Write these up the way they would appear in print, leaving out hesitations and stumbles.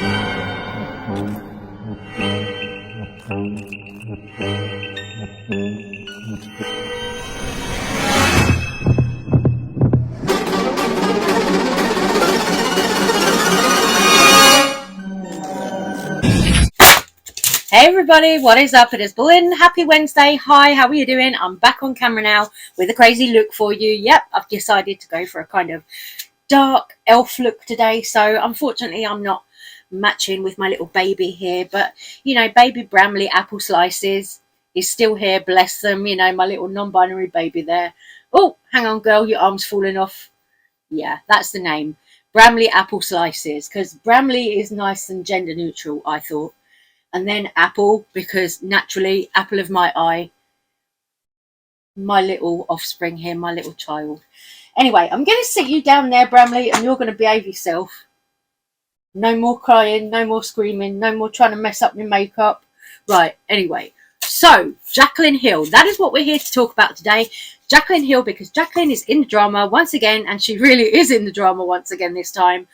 Hey everybody, what is up? It is Belinda. Happy Wednesday. Hi, how are you doing? I'm back on camera now with a crazy look for you. Yep, I've decided to go for a kind of dark elf look today. So unfortunately I'm not matching with my little baby here. But, you know, baby Bramley Apple Slices is still here. Bless them. You know, my little non-binary baby there. Oh, hang on girl, your arm's falling off. Yeah, that's the name. Bramley Apple Slices. Because Bramley is nice and gender neutral, I thought. And then apple, because naturally, apple of my eye, my little offspring here, my little child. Anyway, I'm going to sit you down there, Bramley, and you're going to behave yourself. No more crying, no more screaming, no more trying to mess up your makeup. Right, anyway. So, Jaclyn Hill, that is what we're here to talk about today. Jaclyn Hill, because Jaclyn is in the drama once again, and she really is in the drama once again this time,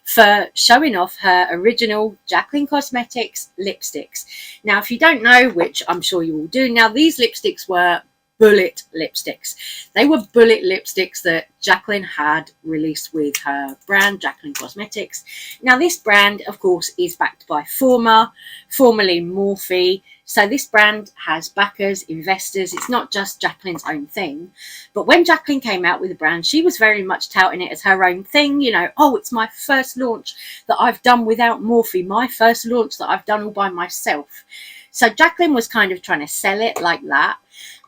for showing off her original Jaclyn Cosmetics lipsticks. Now, if you don't know, which I'm sure you all do, now these lipsticks were bullet lipsticks. They were bullet lipsticks that Jaclyn had released with her brand, Jaclyn Cosmetics. Now, this brand, of course, is backed by formerly Morphe. So this brand has backers, investors. It's not just Jaclyn's own thing. But when Jaclyn came out with the brand, she was very much touting it as her own thing. You know, oh, it's my first launch that I've done without Morphe, my first launch that I've done all by myself. So Jaclyn was kind of trying to sell it like that.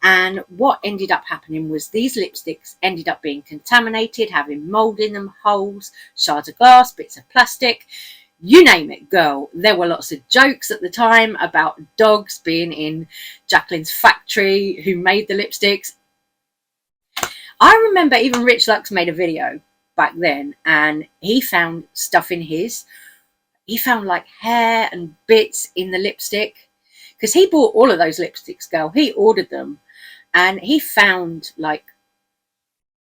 And what ended up happening was these lipsticks ended up being contaminated, having mold in them, holes, shards of glass, bits of plastic. You name it, girl. There were lots of jokes at the time about dogs being in Jaclyn's factory who made the lipsticks. I remember even Rich Lux made a video back then, and he found stuff in his. He found like hair and bits in the lipstick, because he bought all of those lipsticks, girl. He ordered them, and he found like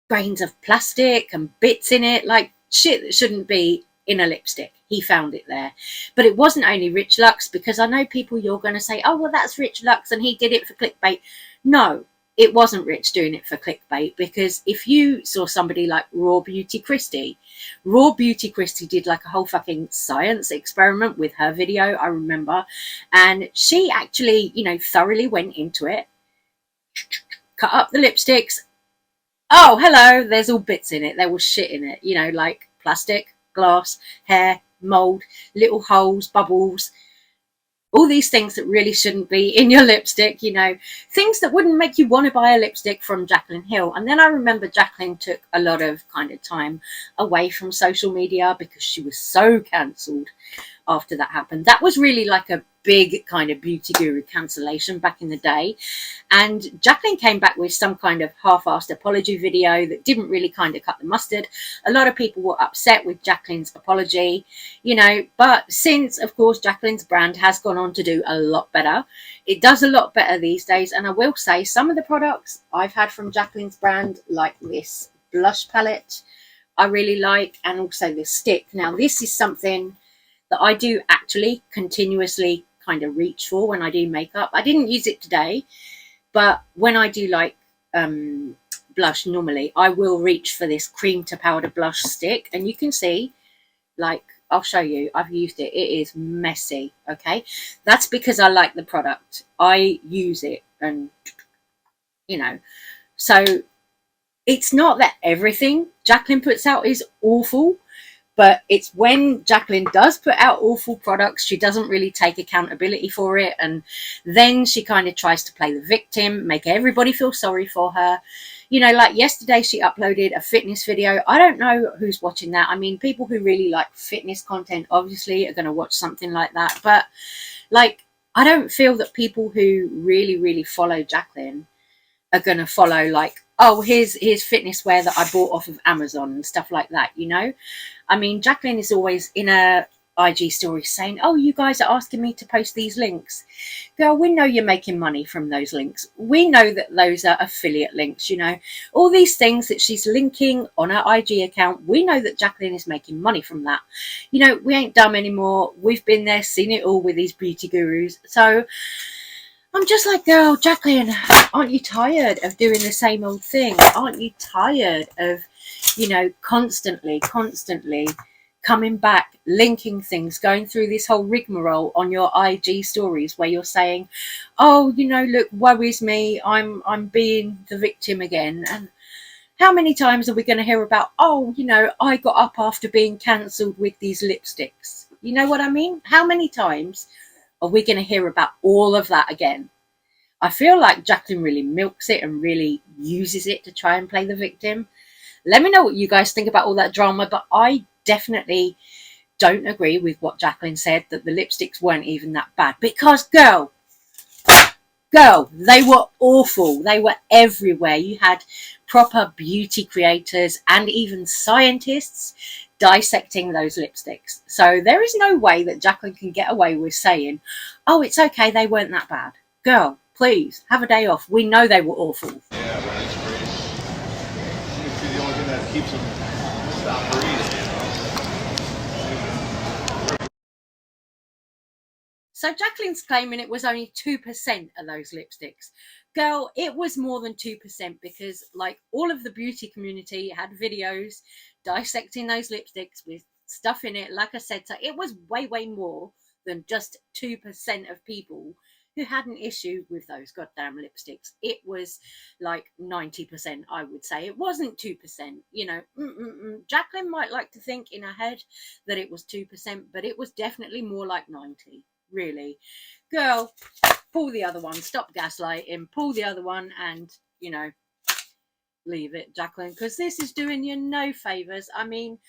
grains of plastic and bits in it, like shit that shouldn't be in a lipstick. He found it there. But it wasn't only Rich Lux, because I know people, you're going to say, oh, well, that's Rich Lux and he did it for clickbait. No, it wasn't Rich doing it for clickbait, because if you saw somebody like Raw Beauty Christie did like a whole fucking science experiment with her video, I remember. And she actually, you know, thoroughly went into it, cut up the lipsticks. Oh, hello, there's all bits in it. There was shit in it, you know, like plastic, glass, hair, mold, little holes, bubbles, all these things that really shouldn't be in your lipstick, you know, things that wouldn't make you want to buy a lipstick from Jaclyn Hill. And then I remember Jaclyn took a lot of kind of time away from social media because she was so cancelled after that happened. That was really like a big kind of beauty guru cancellation back in the day. And Jaclyn came back with some kind of half-assed apology video that didn't really kind of cut the mustard. A lot of people were upset with Jaclyn's apology, you know, but since, of course, Jaclyn's brand has gone on to do a lot better. It does a lot better these days. And I will say some of the products I've had from Jaclyn's brand, like this blush palette, I really like, and also this stick. Now, this is something that I do actually continuously kind of reach for when I do makeup. I didn't use it today, but when I do like blush normally, I will reach for this cream to powder blush stick. And you can see, like, I'll show you, I've used it. It is messy, okay? That's because I like the product. I use it, and, you know, so it's not that everything Jaclyn puts out is awful. But it's when Jaclyn does put out awful products, she doesn't really take accountability for it. And then she kind of tries to play the victim, make everybody feel sorry for her. You know, like yesterday she uploaded a fitness video. I don't know who's watching that. I mean, people who really like fitness content obviously are going to watch something like that. But like, I don't feel that people who really, really follow Jaclyn are going to follow like, oh, here's fitness wear that I bought off of Amazon and stuff like that, you know. I mean, Jaclyn is always in a IG stories saying, oh, you guys are asking me to post these links. Girl, we know you're making money from those links. We know that those are affiliate links, you know. All these things that she's linking on her IG account, we know that Jaclyn is making money from that. You know, we ain't dumb anymore. We've been there, seen it all with these beauty gurus. So I'm just like, girl, Jaclyn, aren't you tired of doing the same old thing? Aren't you tired of, you know, constantly coming back, linking things, going through this whole rigmarole on your IG stories where you're saying, oh, you know, look, worries me, I'm being the victim again. And how many times are we going to hear about, oh, you know, I got up after being cancelled with these lipsticks? You know what I mean? How many times are we going to hear about all of that again? I feel like Jaclyn really milks it and really uses it to try and play the victim. Let me know what you guys think about all that drama, but I definitely don't agree with what Jaclyn said, that the lipsticks weren't even that bad. Because, girl, they were awful. They were everywhere. You had proper beauty creators and even scientists dissecting those lipsticks. So there is no way that Jaclyn can get away with saying, oh, it's okay, they weren't that bad. Girl, please, have a day off. We know they were awful. Yeah, but it's crazy. It's the only thing that keeps them stop breathing. So Jaclyn's claiming it was only 2% of those lipsticks. Girl, it was more than 2% because, like, all of the beauty community had videos dissecting those lipsticks with stuff in it. Like I said, so it was way more than just 2% of people who had an issue with those goddamn lipsticks. It was like 90%, I would say. It wasn't 2%. You know, Jaclyn might like to think in her head that it was 2%, but it was definitely more like 90%. Really, girl, pull the other one, stop gaslighting, pull the other one, and, you know, leave it, Jaclyn, because this is doing you no favors. I mean,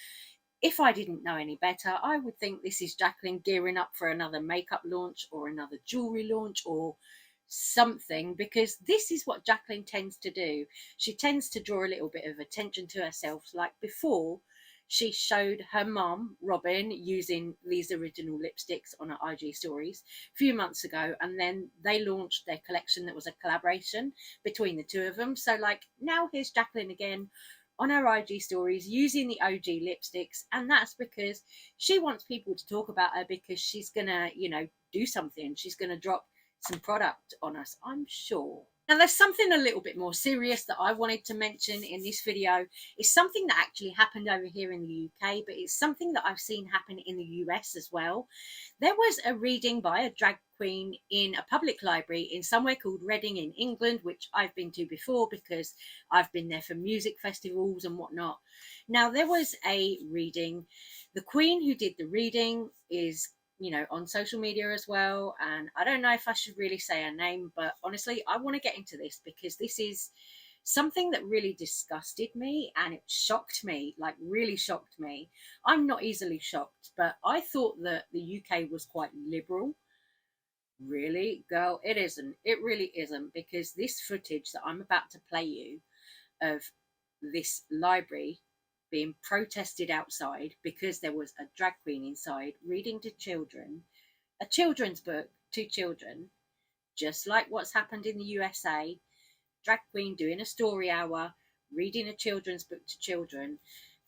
if I didn't know any better, I would think this is Jaclyn gearing up for another makeup launch or another jewelry launch or something, because this is what Jaclyn tends to do. She tends to draw a little bit of attention to herself. Like before, she showed her mum, Robin, using these original lipsticks on her IG stories a few months ago. And then they launched their collection that was a collaboration between the two of them. So, like, now here's Jaclyn again on her IG stories using the OG lipsticks. And that's because she wants people to talk about her, because she's going to, you know, do something. She's going to drop some product on us, I'm sure. Now, there's something a little bit more serious that I wanted to mention in this video. It's something that actually happened over here in the UK, but it's something that I've seen happen in the US as well. There was a reading by a drag queen in a public library in somewhere called Reading in England, which I've been to before because I've been there for music festivals and whatnot. Now, there was a reading. The queen who did the reading is, you know, on social media as well, and I don't know if I should really say her name, but honestly, I want to get into this because this is something that really disgusted me and it shocked me, like really shocked me. I'm not easily shocked, but I thought that the UK was quite liberal. Really, girl, it isn't. It really isn't, because this footage that I'm about to play you of this library being protested outside because there was a drag queen inside reading to children, a children's book to children, just like what's happened in the USA. Drag queen doing a story hour, reading a children's book to children,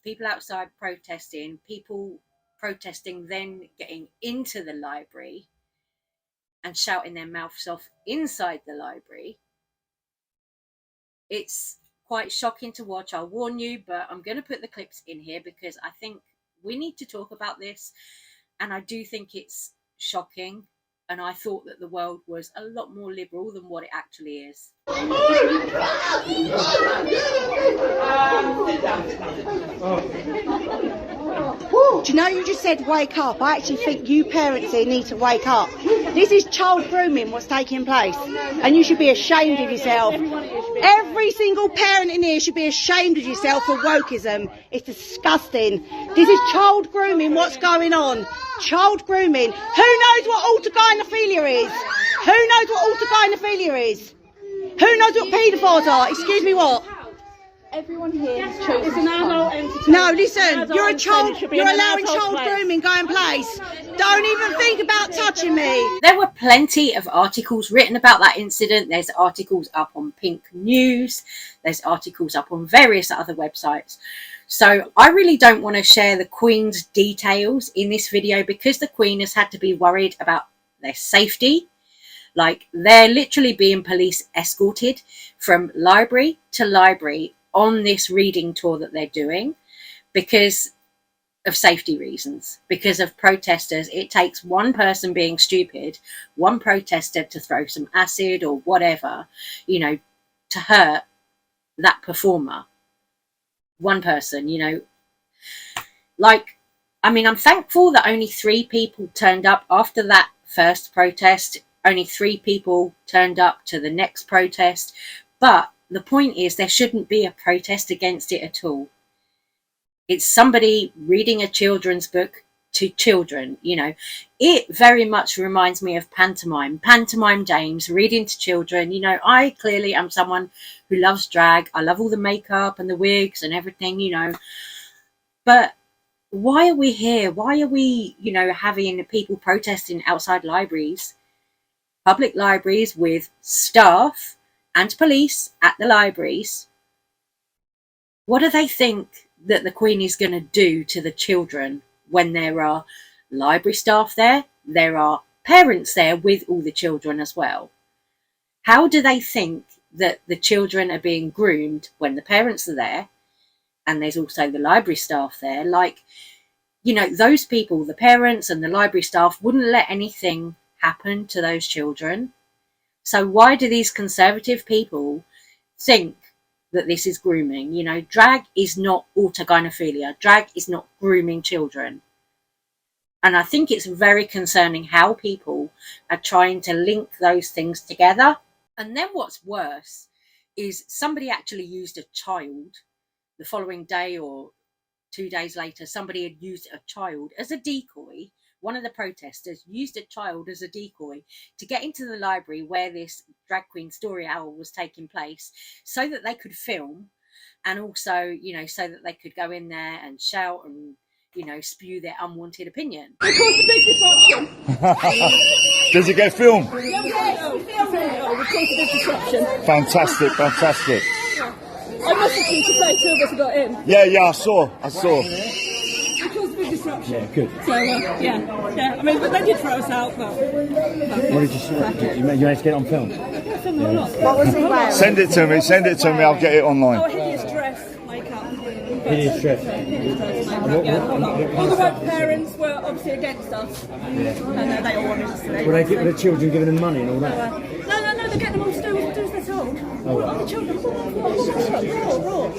people outside protesting, people protesting then getting into the library and shouting their mouths off inside the library. It's quite shocking to watch, I'll warn you, but I'm going to put the clips in here because I think we need to talk about this, and I do think it's shocking, and I thought that the world was a lot more liberal than what it actually is. Do you know, you just said wake up. I actually think you parents here need to wake up. This is child grooming what's taking place, and you should be ashamed of yourself. Every single parent in here should be ashamed of yourself for wokeism. It's disgusting. This is child grooming what's going on. Child grooming. Who knows what autogynephilia is? Who knows what autogynephilia is? Who knows what paedophiles are? Excuse me, what? Everyone here chooses an adult entertainment. No, listen, you're a child, you're allowing child grooming going place. Don't even think about touching me. There were plenty of articles written about that incident. There's articles up on Pink News. There's articles up on various other websites. So I really don't want to share the Queen's details in this video because the Queen has had to be worried about their safety. Like, they're literally being police escorted from library to library on this reading tour that they're doing because of safety reasons, because of protesters. It takes one person being stupid, one protester, to throw some acid or whatever, you know, to hurt that performer. One person, you know, like, I mean, I'm thankful that only 3 people turned up after that first protest. Only 3 people turned up to the next protest. But the point is, there shouldn't be a protest against it at all. It's somebody reading a children's book to children, you know. It very much reminds me of pantomime dames reading to children. You know, I clearly am someone who loves drag. I love all the makeup and the wigs and everything, you know. But why are we here? Why are we, you know, having people protesting outside libraries, public libraries, with staff and police at the libraries? What do they think that the Queen is going to do to the children when there are library staff there? There are parents there with all the children as well. How do they think that the children are being groomed when the parents are there and there's also the library staff there? Like, you know, those people, the parents and the library staff, wouldn't let anything happen to those children. So why do these conservative people think that this is grooming? You know, drag is not autogynephilia. Drag is not grooming children. And I think it's very concerning how people are trying to link those things together. And then what's worse is somebody actually used a child the following day, or 2 days later, somebody had used a child as a decoy. One of the protesters used a child as a decoy to get into the library where this drag queen story hour was taking place, so that they could film, and also, you know, so that they could go in there and shout and, you know, spew their unwanted opinion. Does it get filmed? Fantastic. Fantastic. I messaged him to say 2 of us got in. Yeah, I saw. It caused a big disruption. Yeah, good. So, yeah. I mean, but they did throw us out, but... What did you say? You managed to get it on film? What was he wearing? Send it to me, I'll get it online. Oh, a hideous dress, makeup. Hideous dress. All the right parents were obviously against us, and they all wanted us to leave. Were the children giving them money and all that? No, they're getting them all to do as they're told. Oh, right. The children, raw.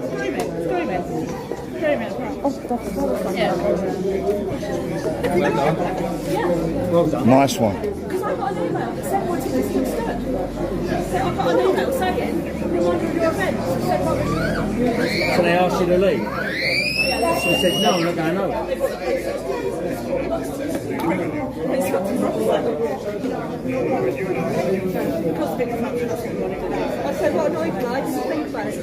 Screaming. Well done. Nice one. Because I got an email that said, what did this thing stand? So I got an email saying, reminder of your event. So they asked you to leave? So you said, no, I'm not going over. I said, well, no, I didn't think about it.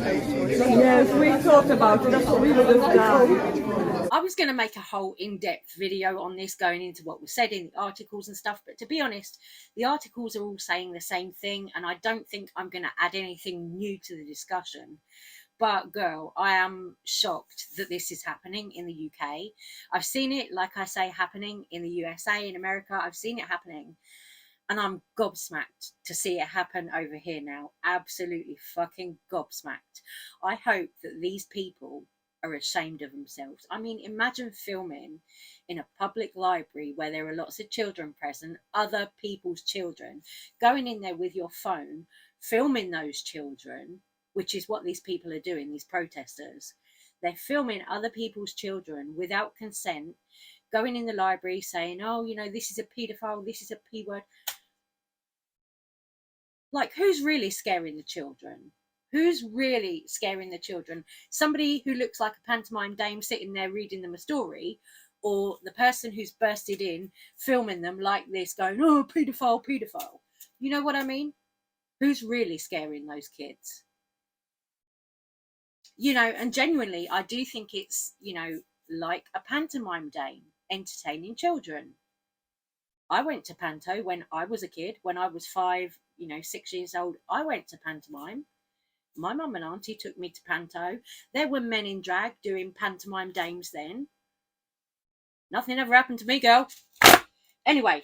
Yes, we talked about it. That's what we would have done. I was going to make a whole in-depth video on this, going into what was said in the articles and stuff, but to be honest, the articles are all saying the same thing, and I don't think I'm going to add anything new to the discussion. But girl, I am shocked that this is happening in the UK. I've seen it, like I say, happening in the USA, in America. I've seen it happening, and I'm gobsmacked to see it happen over here now. Absolutely fucking gobsmacked. I hope that these people are ashamed of themselves. I mean, imagine filming in a public library where there are lots of children present, other people's children, going in there with your phone, filming those children, which is what these people are doing, these protesters. They're filming other people's children without consent, going in the library saying, oh, you know, this is a paedophile, this is a P word. Like, who's really scaring the children? Who's really scaring the children? Somebody who looks like a pantomime dame sitting there reading them a story, or the person who's bursted in, filming them like this, going, oh, paedophile. You know what I mean? Who's really scaring those kids? you know, and genuinely, I do think it's, you know, like a pantomime dame entertaining children. I went to panto when I was a kid. When I was 5, you know, 6 years old, I went to pantomime. My mum and auntie took me to panto. There were men in drag doing pantomime dames then. Nothing ever happened to me, girl. Anyway,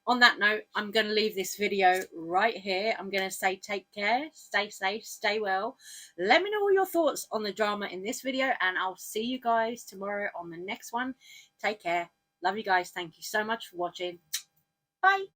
on that note, I'm going to leave this video right here. I'm going to say take care, stay safe, stay well. Let me know all your thoughts on the drama in this video, and I'll see you guys tomorrow on the next one. Take care. Love you guys. Thank you so much for watching. Bye.